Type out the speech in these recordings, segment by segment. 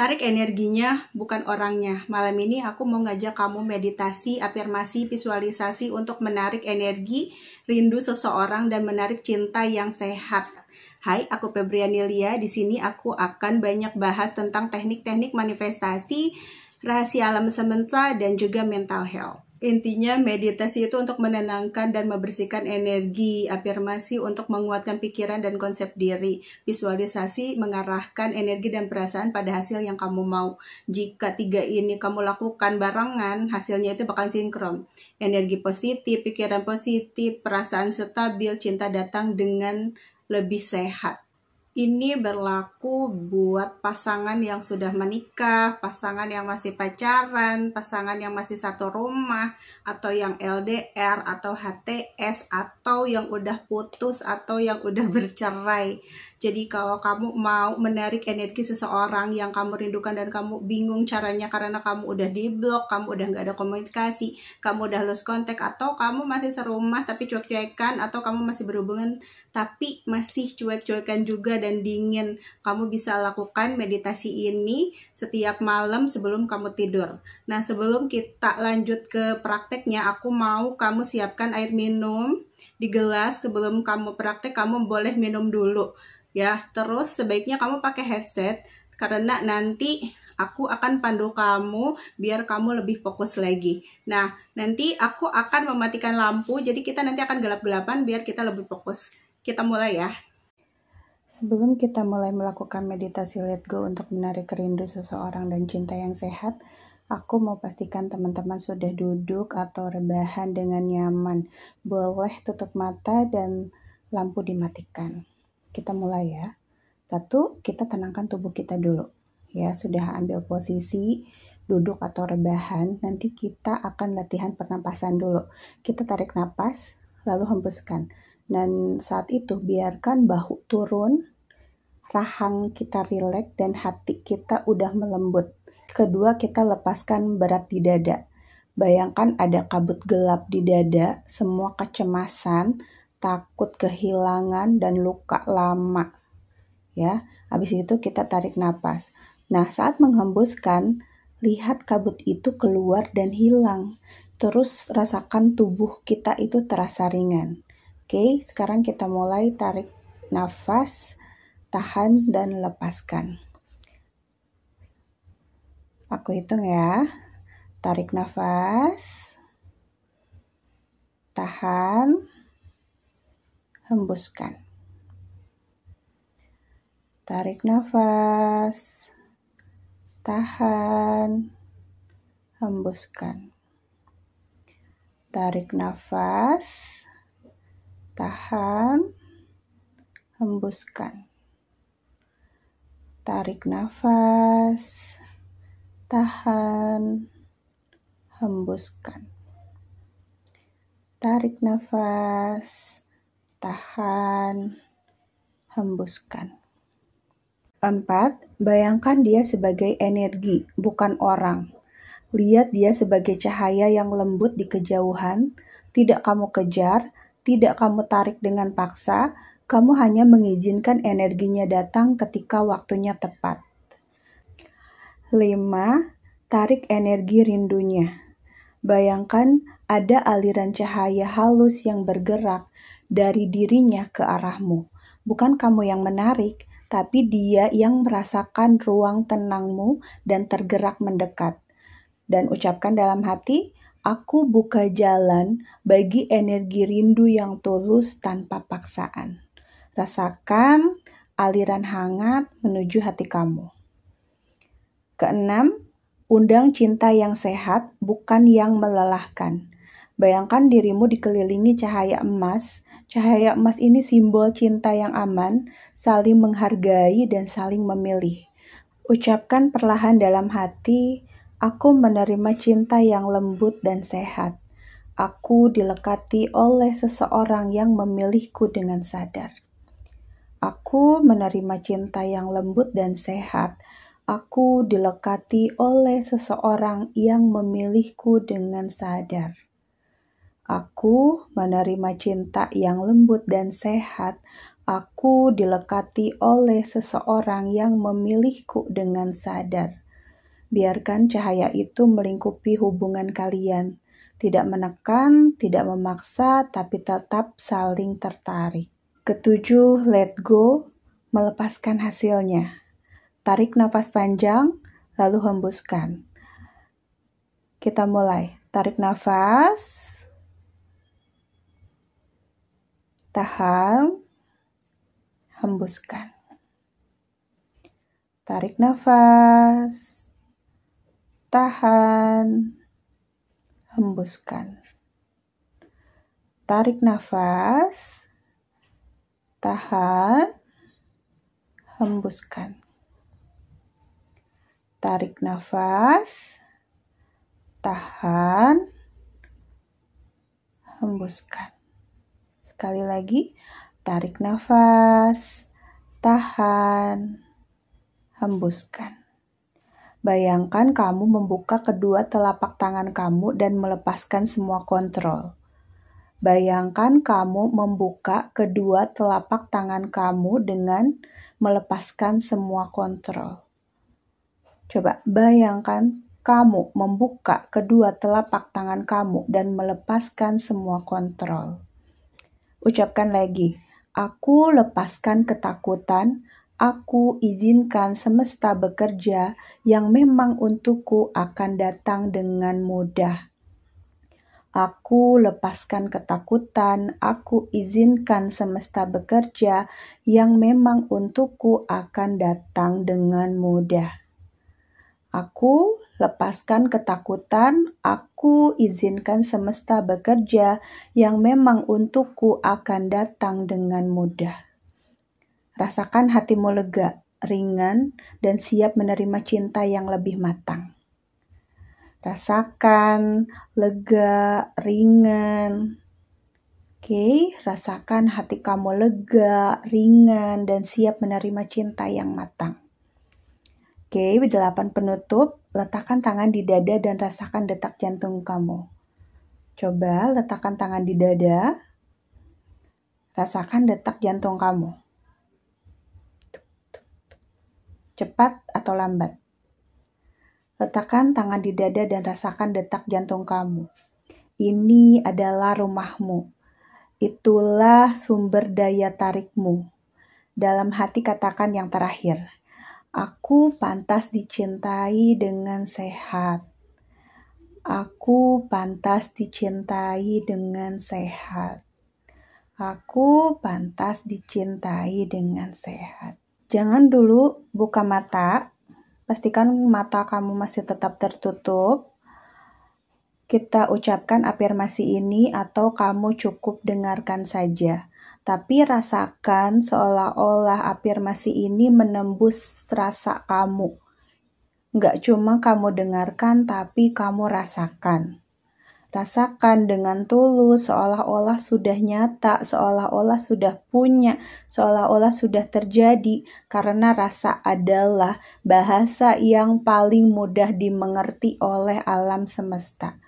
Tarik energinya, bukan orangnya. Malam ini aku mau ngajak kamu meditasi, afirmasi, visualisasi untuk menarik energi, rindu seseorang, dan menarik cinta yang sehat. Hai, aku Febriani Lia. Di sini aku akan banyak bahas tentang teknik-teknik manifestasi, rahasia alam semesta, dan juga mental health. Intinya meditasi itu untuk menenangkan dan membersihkan energi, afirmasi untuk menguatkan pikiran dan konsep diri, visualisasi mengarahkan energi dan perasaan pada hasil yang kamu mau. Jika tiga ini kamu lakukan barengan, hasilnya itu bakal sinkron. Energi positif, pikiran positif, perasaan stabil, cinta datang dengan lebih sehat. Ini berlaku buat pasangan yang sudah menikah, pasangan yang masih pacaran, pasangan yang masih satu rumah, atau yang LDR, atau HTS, atau yang udah putus, atau yang udah bercerai. Jadi kalau kamu mau menarik energi seseorang yang kamu rindukan dan kamu bingung caranya karena kamu udah di-block, kamu udah gak ada komunikasi, kamu udah lose contact, atau kamu masih serumah tapi cuek-cuekan, atau kamu masih berhubungan tapi masih cuek-cuekan juga dan dingin, kamu bisa lakukan meditasi ini setiap malam sebelum kamu tidur. Nah, sebelum kita lanjut ke prakteknya, aku mau kamu siapkan air minum di gelas. Sebelum kamu praktek, kamu boleh minum dulu ya. Terus sebaiknya kamu pakai headset karena nanti aku akan pandu kamu biar kamu lebih fokus lagi. Nah, nanti aku akan mematikan lampu, jadi kita nanti akan gelap-gelapan biar kita lebih fokus. Kita mulai ya. Sebelum kita mulai melakukan meditasi let go untuk menarik rindu seseorang dan cinta yang sehat, aku mau pastikan teman-teman sudah duduk atau rebahan dengan nyaman. Boleh tutup mata dan lampu dimatikan. Kita mulai ya. 1, kita tenangkan tubuh kita dulu. Ya, sudah ambil posisi duduk atau rebahan, nanti kita akan latihan pernapasan dulu. Kita tarik napas, lalu hembuskan. Dan saat itu biarkan bahu turun, rahang kita rileks, dan hati kita udah melembut. Kedua, kita lepaskan berat di dada. Bayangkan ada kabut gelap di dada, semua kecemasan, takut kehilangan, dan luka lama. Ya, habis itu kita tarik napas. Nah, saat menghembuskan, lihat kabut itu keluar dan hilang. Terus rasakan tubuh kita itu terasa ringan. Oke, sekarang kita mulai tarik nafas, tahan dan lepaskan. Aku hitung ya. Tarik nafas, tahan, hembuskan. Tarik nafas, tahan, hembuskan. Tarik nafas, tahan, hembuskan. Tarik nafas, tahan, hembuskan. Tarik nafas, tahan, hembuskan. 4. Bayangkan dia sebagai energi, bukan orang. Lihat dia sebagai cahaya yang lembut di kejauhan, tidak kamu kejar, tidak kamu tarik dengan paksa, kamu hanya mengizinkan energinya datang ketika waktunya tepat. 5. Tarik energi rindunya. Bayangkan ada aliran cahaya halus yang bergerak dari dirinya ke arahmu. Bukan kamu yang menarik, tapi dia yang merasakan ruang tenangmu dan tergerak mendekat. Dan ucapkan dalam hati, aku buka jalan bagi energi rindu yang tulus tanpa paksaan. Rasakan aliran hangat menuju hati kamu. 6. Undang cinta yang sehat, bukan yang melelahkan. Bayangkan dirimu dikelilingi cahaya emas. Cahaya emas ini simbol cinta yang aman, saling menghargai dan saling memilih. Ucapkan perlahan dalam hati, aku menerima cinta yang lembut dan sehat. Aku dilekati oleh seseorang yang memilihku dengan sadar. Aku menerima cinta yang lembut dan sehat. Aku dilekati oleh seseorang yang memilihku dengan sadar. Aku menerima cinta yang lembut dan sehat. Aku dilekati oleh seseorang yang memilihku dengan sadar. Biarkan cahaya itu melingkupi hubungan kalian. Tidak menekan, tidak memaksa, tapi tetap saling tertarik. Ketujuh, let go, melepaskan hasilnya. Tarik nafas panjang, lalu hembuskan. Kita mulai. Tarik nafas. Tahan. Hembuskan. Tarik nafas. Tahan. Hembuskan. Tarik nafas. Tahan. Hembuskan. Tarik nafas. Tahan. Hembuskan. Sekali lagi, tarik nafas. Tahan. Hembuskan. Bayangkan kamu membuka kedua telapak tangan kamu dan melepaskan semua kontrol. Bayangkan kamu membuka kedua telapak tangan kamu dengan melepaskan semua kontrol. Coba bayangkan kamu membuka kedua telapak tangan kamu dan melepaskan semua kontrol. Ucapkan lagi, aku lepaskan ketakutan. Aku izinkan semesta bekerja yang memang untukku akan datang dengan mudah. Aku lepaskan ketakutan, aku izinkan semesta bekerja yang memang untukku akan datang dengan mudah. Aku lepaskan ketakutan, aku izinkan semesta bekerja yang memang untukku akan datang dengan mudah. Rasakan hatimu lega, ringan, dan siap menerima cinta yang lebih matang. Rasakan lega, ringan. Oke, rasakan hati kamu lega, ringan, dan siap menerima cinta yang matang. Oke, 8 penutup. Letakkan tangan di dada dan rasakan detak jantung kamu. Coba letakkan tangan di dada. Rasakan detak jantung kamu. Cepat atau lambat. Letakkan tangan di dada dan rasakan detak jantung kamu. Ini adalah rumahmu. Itulah sumber daya tarikmu. Dalam hati katakan yang terakhir. Aku pantas dicintai dengan sehat. Aku pantas dicintai dengan sehat. Aku pantas dicintai dengan sehat. Jangan dulu buka mata, pastikan mata kamu masih tetap tertutup. Kita ucapkan afirmasi ini atau kamu cukup dengarkan saja. Tapi rasakan seolah-olah afirmasi ini menembus rasa kamu. Nggak cuma kamu dengarkan, tapi kamu rasakan. Rasakan dengan tulus, seolah-olah sudah nyata, seolah-olah sudah punya, seolah-olah sudah terjadi, karena rasa adalah bahasa yang paling mudah dimengerti oleh alam semesta.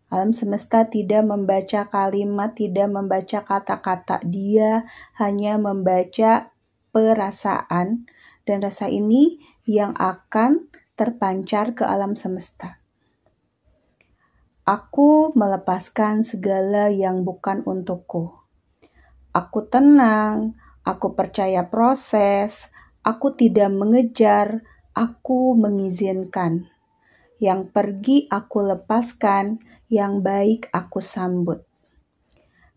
Alam semesta tidak membaca kalimat, tidak membaca kata-kata, dia hanya membaca perasaan, dan rasa ini yang akan terpancar ke alam semesta. Aku melepaskan segala yang bukan untukku. Aku tenang, aku percaya proses, aku tidak mengejar, aku mengizinkan. Yang pergi aku lepaskan, yang baik aku sambut.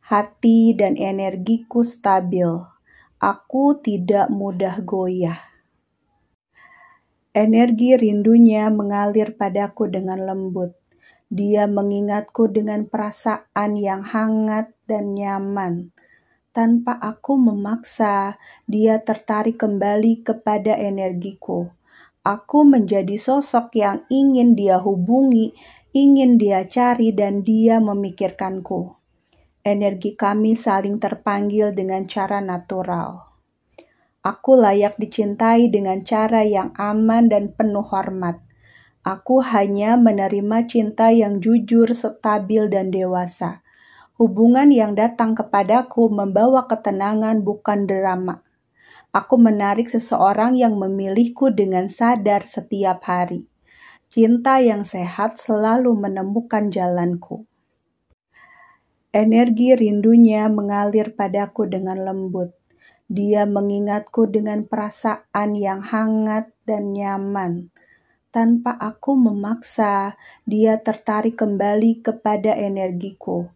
Hati dan energiku stabil, aku tidak mudah goyah. Energi rindunya mengalir padaku dengan lembut. Dia mengingatku dengan perasaan yang hangat dan nyaman. Tanpa aku memaksa, dia tertarik kembali kepada energiku. Aku menjadi sosok yang ingin dia hubungi, ingin dia cari, dan dia memikirkanku. Energi kami saling terpanggil dengan cara natural. Aku layak dicintai dengan cara yang aman dan penuh hormat. Aku hanya menerima cinta yang jujur, stabil, dan dewasa. Hubungan yang datang kepadaku membawa ketenangan, bukan drama. Aku menarik seseorang yang memilihku dengan sadar setiap hari. Cinta yang sehat selalu menemukan jalanku. Energi rindunya mengalir padaku dengan lembut. Dia mengingatku dengan perasaan yang hangat dan nyaman. Tanpa aku memaksa, dia tertarik kembali kepada energiku.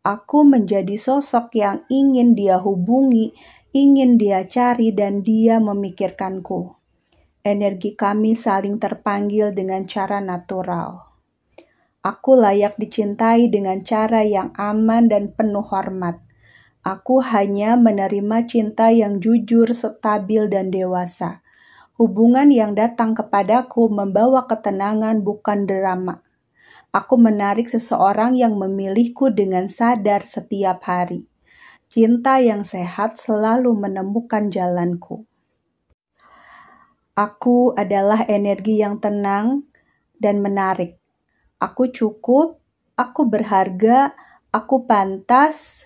Aku menjadi sosok yang ingin dia hubungi, ingin dia cari, dan dia memikirkanku. Energi kami saling terpanggil dengan cara natural. Aku layak dicintai dengan cara yang aman dan penuh hormat. Aku hanya menerima cinta yang jujur, stabil, dan dewasa. Hubungan yang datang kepadaku membawa ketenangan, bukan drama. Aku menarik seseorang yang memilihku dengan sadar setiap hari. Cinta yang sehat selalu menemukan jalanku. Aku adalah energi yang tenang dan menarik. Aku cukup, aku berharga, aku pantas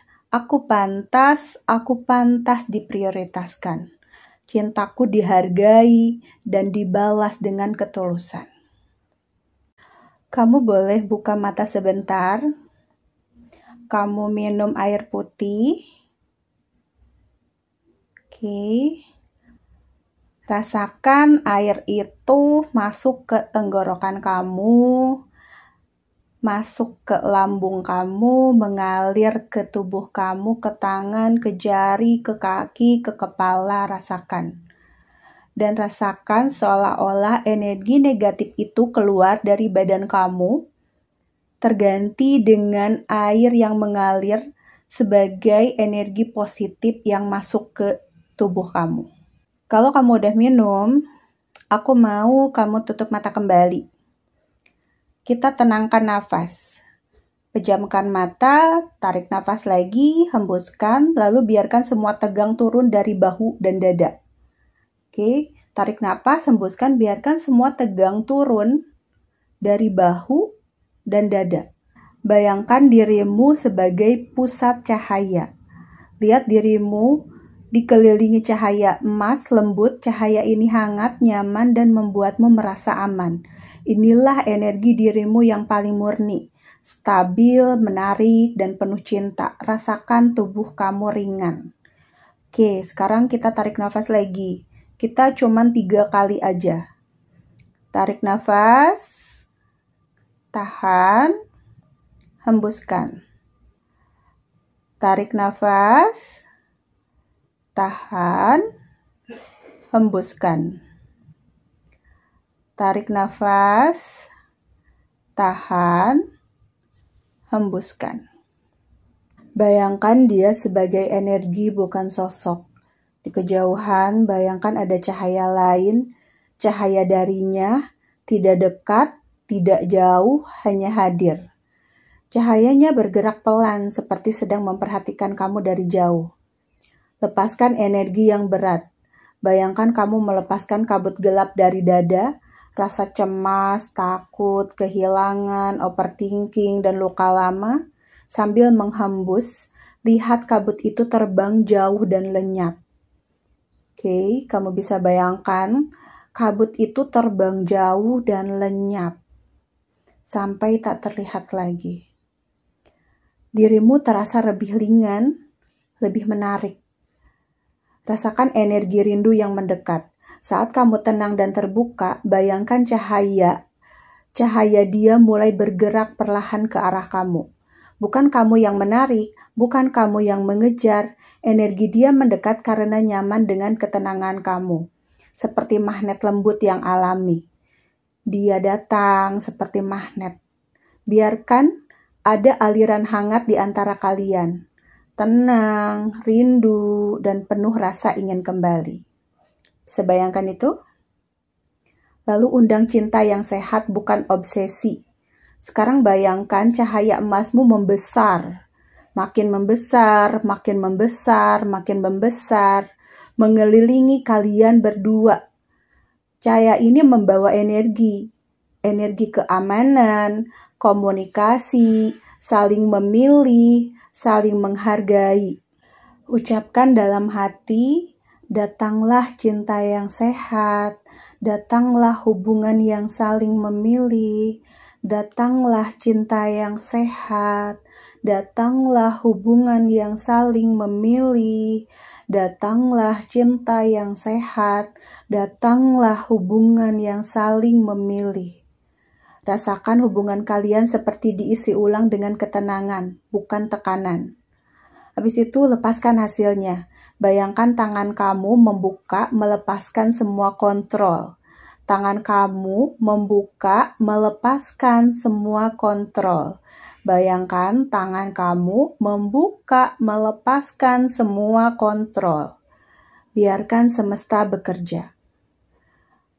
diprioritaskan. Cintaku dihargai dan dibalas dengan ketulusan. Kamu boleh buka mata sebentar. Kamu minum air putih. Oke. Rasakan air itu masuk ke tenggorokan kamu, masuk ke lambung kamu, mengalir ke tubuh kamu, ke tangan, ke jari, ke kaki, ke kepala. Rasakan. Dan rasakan seolah-olah energi negatif itu keluar dari badan kamu, terganti dengan air yang mengalir sebagai energi positif yang masuk ke tubuh kamu. Kalau kamu udah minum, aku mau kamu tutup mata kembali. Kita tenangkan nafas. Pejamkan mata, tarik nafas lagi, hembuskan, lalu biarkan semua tegang turun dari bahu dan dada. Oke, tarik nafas, hembuskan, biarkan semua tegang turun dari bahu dan dada. Bayangkan dirimu sebagai pusat cahaya. Lihat dirimu dikelilingi cahaya emas lembut. Cahaya ini hangat, nyaman, dan membuatmu merasa aman. Inilah energi dirimu yang paling murni, stabil, menarik, dan penuh cinta. Rasakan tubuh kamu ringan. Oke, sekarang kita tarik nafas lagi. Kita cuman 3 kali aja. Tarik nafas, tahan, hembuskan. Tarik nafas, tahan, hembuskan. Tarik nafas, tahan, hembuskan. Bayangkan dia sebagai energi, bukan sosok. Di kejauhan, bayangkan ada cahaya lain, cahaya darinya, tidak dekat, tidak jauh, hanya hadir. Cahayanya bergerak pelan, seperti sedang memperhatikan kamu dari jauh. Lepaskan energi yang berat. Bayangkan kamu melepaskan kabut gelap dari dada, rasa cemas, takut, kehilangan, overthinking, dan luka lama. Sambil menghembus, lihat kabut itu terbang jauh dan lenyap. Oke, kamu bisa bayangkan kabut itu terbang jauh dan lenyap sampai tak terlihat lagi. Dirimu terasa lebih ringan, lebih menarik. Rasakan energi rindu yang mendekat. Saat kamu tenang dan terbuka, bayangkan cahaya dia mulai bergerak perlahan ke arah kamu. Bukan kamu yang menarik, bukan kamu yang mengejar. Energi dia mendekat karena nyaman dengan ketenangan kamu. Seperti magnet lembut yang alami. Dia datang seperti magnet. Biarkan ada aliran hangat di antara kalian. Tenang, rindu, dan penuh rasa ingin kembali. Bisa bayangkan itu? Lalu undang cinta yang sehat, bukan obsesi. Sekarang bayangkan cahaya emasmu membesar. Makin membesar, makin membesar, makin membesar. Mengelilingi kalian berdua. Cahaya ini membawa energi keamanan, komunikasi, saling memilih, saling menghargai. Ucapkan dalam hati, datanglah cinta yang sehat, datanglah hubungan yang saling memilih, datanglah cinta yang sehat, datanglah hubungan yang saling memilih, datanglah cinta yang sehat, datanglah hubungan yang saling memilih. Rasakan hubungan kalian seperti diisi ulang dengan ketenangan, bukan tekanan. Habis itu lepaskan hasilnya. Bayangkan tangan kamu membuka, melepaskan semua kontrol. Tangan kamu membuka, melepaskan semua kontrol. Bayangkan tangan kamu membuka, melepaskan semua kontrol. Biarkan semesta bekerja.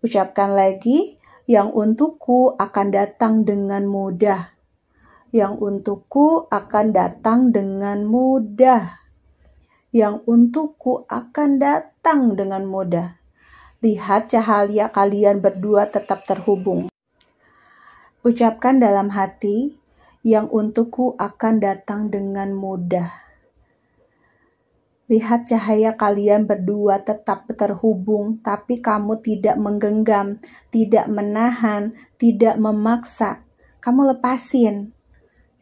Ucapkan lagi, yang untukku akan datang dengan mudah. Yang untukku akan datang dengan mudah. Yang untukku akan datang dengan mudah. Lihat cahaya kalian berdua tetap terhubung. Ucapkan dalam hati, yang untukku akan datang dengan mudah. Lihat cahaya kalian berdua tetap terhubung, tapi kamu tidak menggenggam, tidak menahan, tidak memaksa. Kamu lepasin.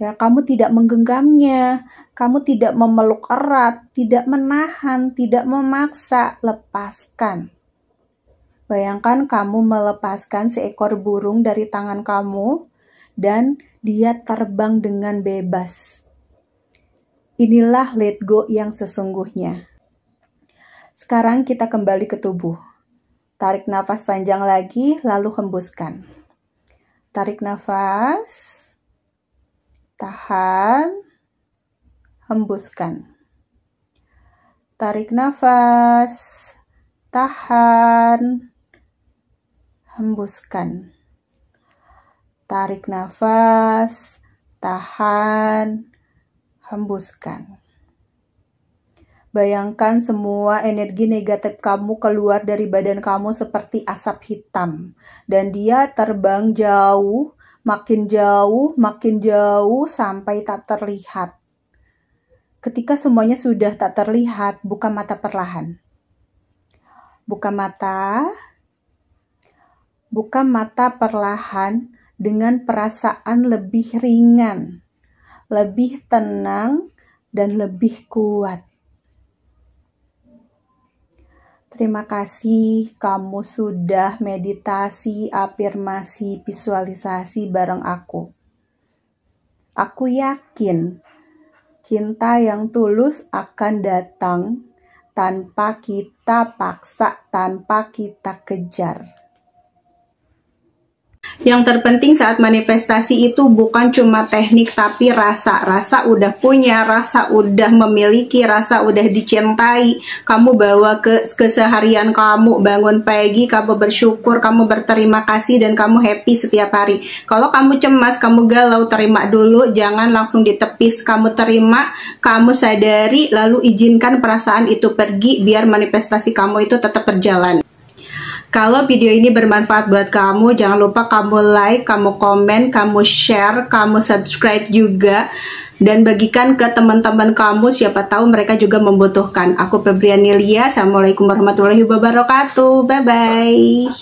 Ya, kamu tidak menggenggamnya, kamu tidak memeluk erat, tidak menahan, tidak memaksa. Lepaskan. Bayangkan kamu melepaskan seekor burung dari tangan kamu dan dia terbang dengan bebas. Inilah let go yang sesungguhnya. Sekarang kita kembali ke tubuh. Tarik nafas panjang lagi, lalu hembuskan. Tarik nafas, tahan, hembuskan. Tarik nafas, tahan, hembuskan. Tarik nafas, tahan, hembuskan. Bayangkan semua energi negatif kamu keluar dari badan kamu seperti asap hitam. Dan dia terbang jauh, makin jauh, sampai tak terlihat. Ketika semuanya sudah tak terlihat, buka mata perlahan. Buka mata perlahan dengan perasaan lebih ringan, lebih tenang, dan lebih kuat. Terima kasih kamu sudah meditasi, afirmasi, visualisasi bareng aku. Aku yakin cinta yang tulus akan datang tanpa kita paksa, tanpa kita kejar. Yang terpenting saat manifestasi itu bukan cuma teknik tapi rasa. Rasa udah punya, rasa udah memiliki, rasa udah dicintai. Kamu bawa ke keseharian kamu, bangun pagi, kamu bersyukur, kamu berterima kasih, dan kamu happy setiap hari. Kalau kamu cemas, kamu galau, terima dulu, jangan langsung ditepis. Kamu terima, kamu sadari, lalu izinkan perasaan itu pergi biar manifestasi kamu itu tetap berjalan. Kalau video ini bermanfaat buat kamu, jangan lupa kamu like, kamu komen, kamu share, kamu subscribe juga. Dan bagikan ke teman-teman kamu, siapa tahu mereka juga membutuhkan. Aku Febriani Lia, Assalamualaikum warahmatullahi wabarakatuh. Bye-bye.